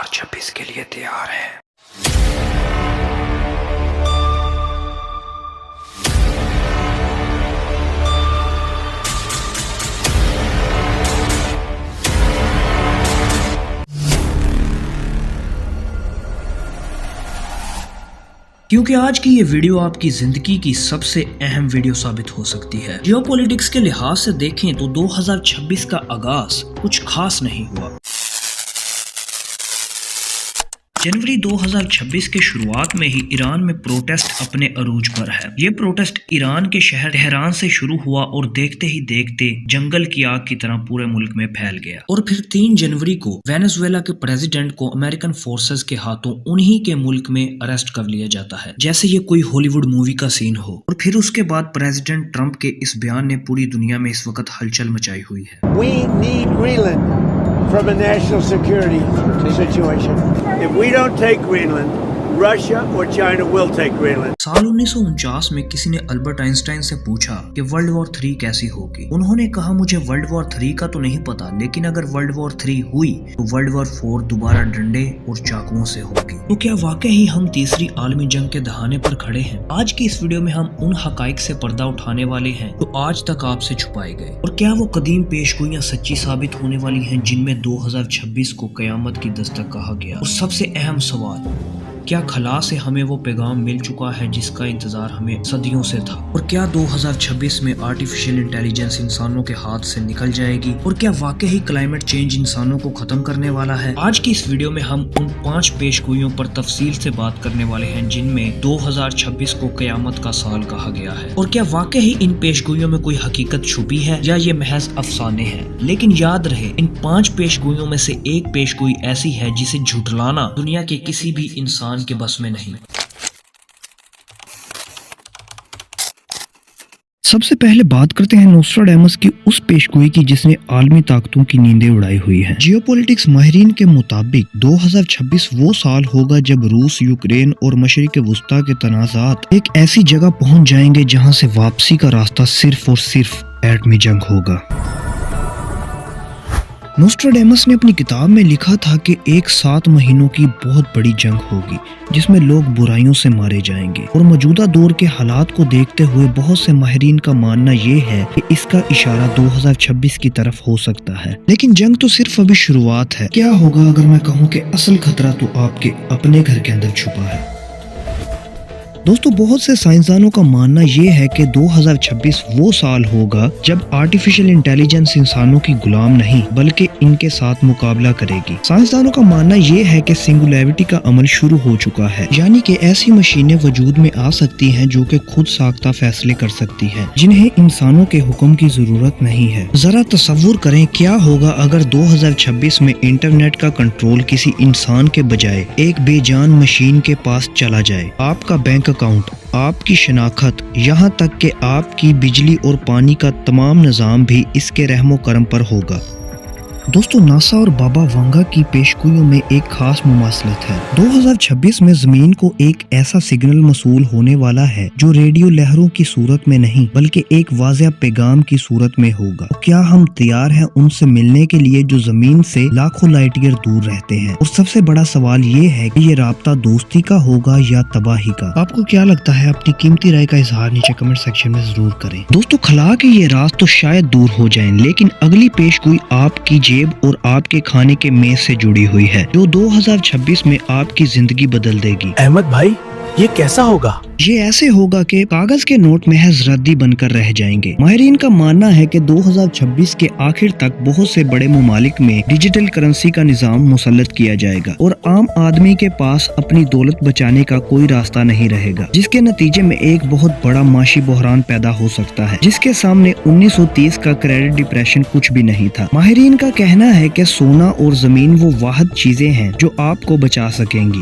2026 کے لیے تیار ہیں۔ کیونکہ آج کی یہ ویڈیو آپ کی زندگی کی سب سے اہم ویڈیو ثابت ہو سکتی ہے۔ جیو پولیٹکس کے لحاظ سے دیکھیں تو 2026 کا آغاز کچھ خاص نہیں ہوا۔ جنوری 2026 کے شروعات میں ہی ایران میں پروٹیسٹ اپنے عروج پر ہے۔ یہ پروٹیسٹ ایران کے شہر تہران سے شروع ہوا اور دیکھتے ہی دیکھتے جنگل کی آگ کی طرح پورے ملک میں پھیل گیا، اور پھر 3 جنوری کو وینزویلا کے پریزیڈنٹ کو امریکن فورسز کے ہاتھوں انہی کے ملک میں اریسٹ کر لیا جاتا ہے جیسے یہ کوئی ہالی ووڈ مووی کا سین ہو۔ اور پھر اس کے بعد پریزیڈنٹ ٹرمپ کے اس بیان نے پوری دنیا میں اس وقت ہلچل مچائی ہوئی ہے۔ We need Greenland from a national security situation. If we don't take Greenland, Russia or China will take Greenland. سال 1949 میں کسی نے البرٹ آئنسٹائن سے پوچھا کہ ورلڈ وار 3 کیسی ہوگی۔ انہوں نے کہا مجھے ورلڈ وار 3 کا تو نہیں پتا، لیکن اگر ورلڈ وار 3 ہوئی تو ورلڈ وار 4 دوبارہ ڈنڈے اور چاقوؤں سے ہوگی۔ تو کیا واقعی ہم تیسری عالمی جنگ کے دہانے پر کھڑے ہیں؟ آج کی اس ویڈیو میں ہم ان حقائق سے پردہ اٹھانے والے ہیں جو آج تک آپ سے چھپائے گئے، اور کیا وہ قدیم پیشگوئیاں سچی ثابت ہونے والی ہیں جن میں 2026 کو قیامت کی دستک کہا گیا۔ اور سب سے اہم سوال، کیا خلا سے ہمیں وہ پیغام مل چکا ہے جس کا انتظار ہمیں صدیوں سے تھا؟ اور کیا 2026 میں آرٹیفیشل انٹیلیجنس انسانوں کے ہاتھ سے نکل جائے گی؟ اور کیا واقعی کلائمیٹ چینج انسانوں کو ختم کرنے والا ہے؟ آج کی اس ویڈیو میں ہم ان 5 پیشگوئیوں پر تفصیل سے بات کرنے والے ہیں جن میں 2026 کو قیامت کا سال کہا گیا ہے۔ اور کیا واقعی ان پیشگوئیوں میں کوئی حقیقت چھپی ہے یا یہ محض افسانے ہیں؟ لیکن یاد رہے، ان 5 پیشگوئیوں میں سے ایک پیشگوئی ایسی ہے جسے جھٹلانا دنیا کے کسی بھی انسان کے بس میں نہیں۔ سب سے پہلے بات کرتے ہیں نوسٹراڈیمس کی اس پیشگوئی کی جس نے عالمی طاقتوں کی نیندیں اڑائی ہوئی ہیں۔ جیو پولیٹکس ماہرین کے مطابق 2026 وہ سال ہوگا جب روس، یوکرین اور مشرق وسطیٰ کے تنازعات ایک ایسی جگہ پہنچ جائیں گے جہاں سے واپسی کا راستہ صرف اور صرف ایٹمی جنگ ہوگا۔ نوسٹراڈیمس نے اپنی کتاب میں لکھا تھا کہ ایک 7 مہینوں کی بہت بڑی جنگ ہوگی جس میں لوگ برائیوں سے مارے جائیں گے، اور موجودہ دور کے حالات کو دیکھتے ہوئے بہت سے ماہرین کا ماننا یہ ہے کہ اس کا اشارہ 2026 کی طرف ہو سکتا ہے۔ لیکن جنگ تو صرف ابھی شروعات ہے۔ کیا ہوگا اگر میں کہوں کہ اصل خطرہ تو آپ کے اپنے گھر کے اندر چھپا ہے؟ دوستو، بہت سے سائنسدانوں کا ماننا یہ ہے کہ 2026 وہ سال ہوگا جب آرٹیفیشل انٹیلیجنس انسانوں کی غلام نہیں بلکہ ان کے ساتھ مقابلہ کرے گی۔ سائنسدانوں کا ماننا یہ ہے کہ سنگولیرٹی کا عمل شروع ہو چکا ہے، یعنی کہ ایسی مشینیں وجود میں آ سکتی ہیں جو کہ خود ساختہ فیصلے کر سکتی ہیں، جنہیں انسانوں کے حکم کی ضرورت نہیں ہے۔ ذرا تصور کریں کیا ہوگا اگر 2026 میں انٹرنیٹ کا کنٹرول کسی انسان کے بجائے ایک بے جان مشین کے پاس چلا جائے۔ آپ کا بینک اکاؤنٹ، آپ کی شناخت، یہاں تک کہ آپ کی بجلی اور پانی کا تمام نظام بھی اس کے رحم و کرم پر ہوگا۔ دوستو، ناسا اور بابا وانگا کی پیشگوئیوں میں ایک خاص مماثلت ہے۔ 2026 میں زمین کو ایک ایسا سگنل موصول ہونے والا ہے جو ریڈیو لہروں کی صورت میں نہیں بلکہ ایک واضح پیغام کی صورت میں ہوگا۔ کیا ہم تیار ہیں ان سے ملنے کے لیے جو زمین سے لاکھوں لائٹ ایئر دور رہتے ہیں؟ اور سب سے بڑا سوال یہ ہے کہ یہ رابطہ دوستی کا ہوگا یا تباہی کا؟ آپ کو کیا لگتا ہے؟ اپنی قیمتی رائے کا اظہار نیچے کمنٹ سیکشن میں ضرور کریں۔ دوستو، خلا کے یہ راز تو شاید دور ہو جائیں، لیکن اگلی پیشگوئی آپ کی جیب اور آپ کے کھانے کے میز سے جڑی ہوئی ہے جو 2026 میں آپ کی زندگی بدل دے گی۔ احمد بھائی، یہ کیسا ہوگا؟ یہ ایسے ہوگا کہ کاغذ کے نوٹ محض ردی بن کر رہ جائیں گے۔ ماہرین کا ماننا ہے کہ 2026 کے آخر تک بہت سے بڑے ممالک میں ڈیجیٹل کرنسی کا نظام مسلط کیا جائے گا اور عام آدمی کے پاس اپنی دولت بچانے کا کوئی راستہ نہیں رہے گا، جس کے نتیجے میں ایک بہت بڑا معاشی بحران پیدا ہو سکتا ہے جس کے سامنے 1930 کا کریڈٹ ڈپریشن کچھ بھی نہیں تھا۔ ماہرین کا کہنا ہے کہ سونا اور زمین وہ واحد چیزیں ہیں جو آپ کو بچا سکیں گی۔